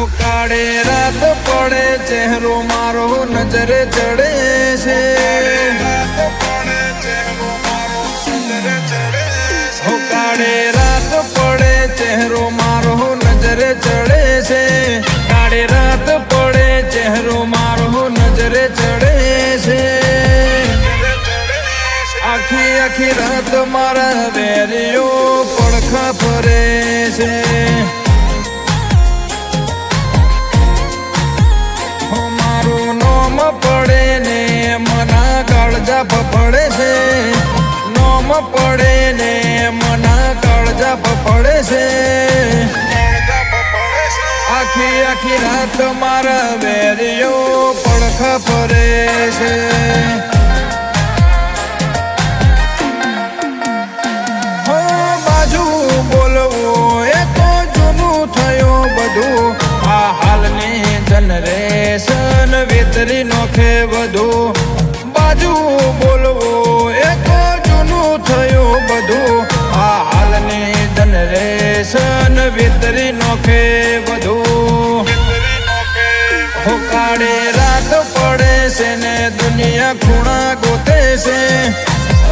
હો કાળે રાત પડે ચહેરો મારો નજરે ચડે છે હો કાળે રાત પડે ચહેરો મારો નજરે ચડે છે કાળે રાત પડે ચહેરો મારો નજરે ચડે છે આખી આખી રાત મારા વેરીઓ પડખા ફરે છે પડે ને મના કાળજા ફફડે છે નોમ પડે ને મના કાળજા ફફડે છે આખી આખી રાત મારા વેરીઓ પડખા ફરે છે હો બાજુ બોલવું એ તો જૂનું થયું બધું આ હાલની જનરેશન વિતરી નોખે બધું બાજુ બોલવું એ તો જૂનું થયું બધું આ હાલની જનરેશન વિતરી નોખે બધું હો કાળે રાત પડે છે ને દુનિયા ખૂણા ગોતે છે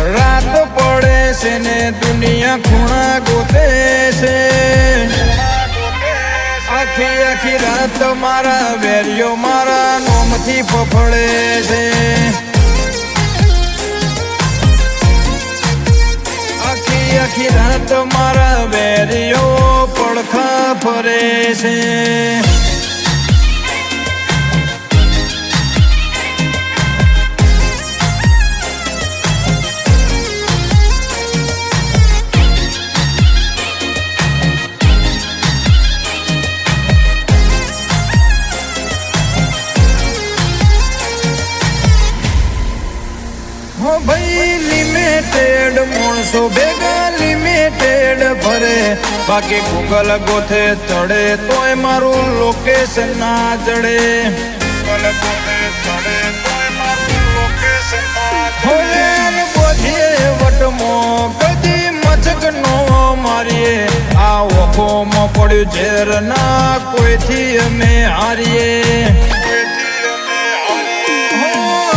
રાત પડે છે ને દુનિયા ખૂણા ગોતે છે આખી આખી રાત મારા વેરીઓ મારા નોમથી ફફડે છે આખી આખી રાત મારા વેરીઓ પડખા ફરે છે ભાઈ લિમિટેડ માણસો ભેગા લિમિટેડ ફરે બાકી ગૂગલ ગોથે ચડે તોય મારું લોકેશન ના જડે બોધીએ વટમો કદી મચક નો મારીએ આ ઓખોમાં પડ્યું ઝેર ના કોઈથી અમે હારીએ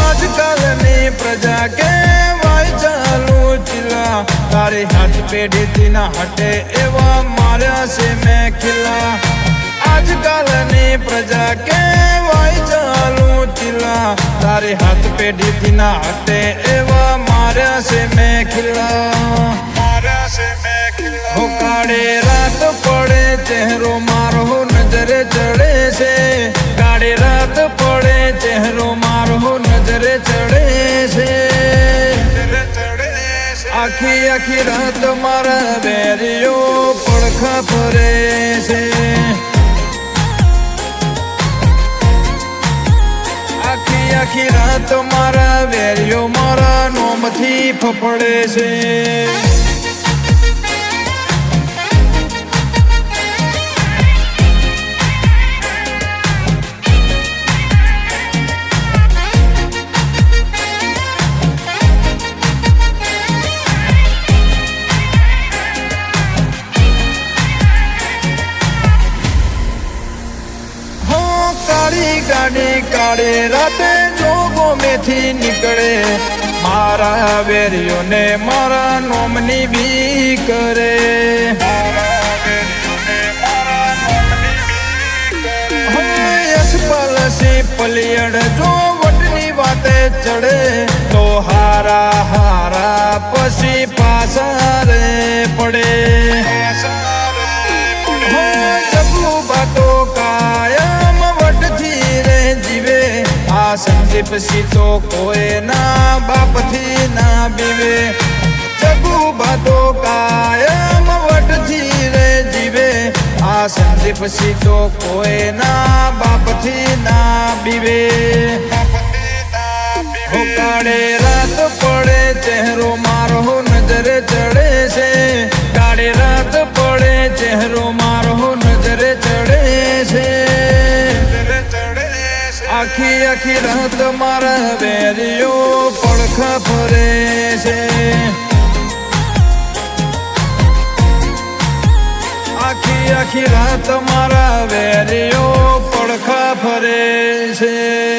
આજકાલની પ્રજા કેવાય ચાલુ ચીલા તારી હાથ પેઢીથી ના હટે એવા માર્યા છે મેં ખીલા આજકાલની પ્રજા કેવાય ચાલુ ચીલા તારી હાથ પેઢીથી ના હટે એવા માર્યા છે મેં ખીલા હો કાળે રાત પડે ચહેરો મારો નજરે ચડે છે કાળે રાત પડે ચહેરો મારો નજરે ચડે છે આખી આખી રાત મારા વેરીઓ પડખા ફરે છે આખી આખી રાત મારા વેરીઓ મારા નોમથી ફફડે છે ગાડી કાળે રાતે જોગો મેથી નીકળે મારા વેરીઓને મારા નોમની બી કરે યશપાલસી પલિયડ જો વટની વાતે ચડે તો હારા હારા પછી પાછા રે પડે જબલું બાતો કાયમ વટથી રે જીવે આ સંદીપ સીતો કોઈ ના બાપથી ના બીવે જબુ બાતો કાયમ વટથી રે જીવે આ સંદીપ સીતો કોઈ ના બાપથી ના બીવે હો કાળે રાત પડે ચહેરો મારો નજરે ચડે છે કાળે રાત પડે ચહેરો મારો નજરે ચડે છે આખી આખી રાત મારા વેરીઓ પડખા ફરે છે આખી આખી રાત મારા વેરીઓ છે.